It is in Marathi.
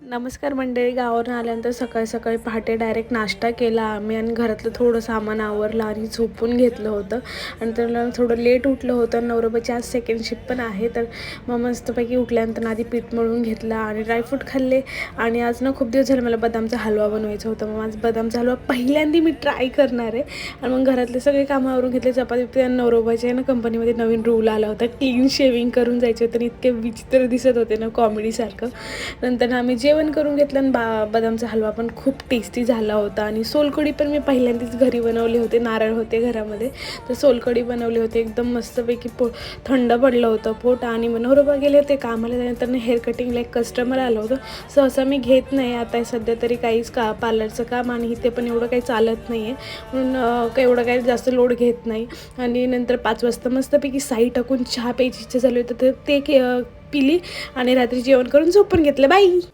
नमस्कार मंडळी. गावावरून आल्यानंतर सकाळी सकाळी पहाटे डायरेक्ट नाश्ता केला आम्ही आणि घरातलं थोडं सामान आवरलं आणि झोपून घेतलं होतं. आणि त्याला थोडं लेट उठलं होतं. नवरोबाची आज सेकंड शिफ्ट पण आहे, तर मग मस्तपैकी उठल्यानंतर आधी पीठ मळून घेतला आणि ड्रायफ्रूट खाल्ले. आणि आज ना खूप दिवस झाले मला बदामचा हलवा बनवायचा होता. मग आज बदामचा हलवा पहिल्यांदा मी ट्राय करणार आहे. आणि मग घरातले सगळे कामं आवरून घेतले. चपाती आणि नवरोबाचे ना कंपनीमध्ये नवीन रूल आला होता, क्लीन शेविंग करून जायचे होते आणि इतके विचित्र दिसत होते ना, कॉमेडीसारखं. नंतर आम्ही जेवण करून घेतलं आणि बदामचा हलवा पण खूप टेस्टी झाला होता. आणि सोलकढी पण मी पहिल्यांदाच घरी बनवली होते. नारळ होते घरामध्ये, तर सोलकढी बनवली होती. एकदम मस्तपैकी थंड पडलं होतं पोट. आणि नवरोबा गेले होते कामाला. त्यानंतर हेअर कटिंगला एक कस्टमर आलं होतं. सहसा मी घेत नाही आता सध्या तरी काहीच पार्लरचं काम, आणि इथे पण एवढं काही चालत नाही आहे म्हणून एवढं काही जास्त लोड घेत नाही. आणि नंतर 5 वाजता मस्तपैकी साई टाकून चहा प्यायची इच्छा झाली होती, तर ते पिली आणि रात्री जेवण करून झोपून घेतलं. बाई.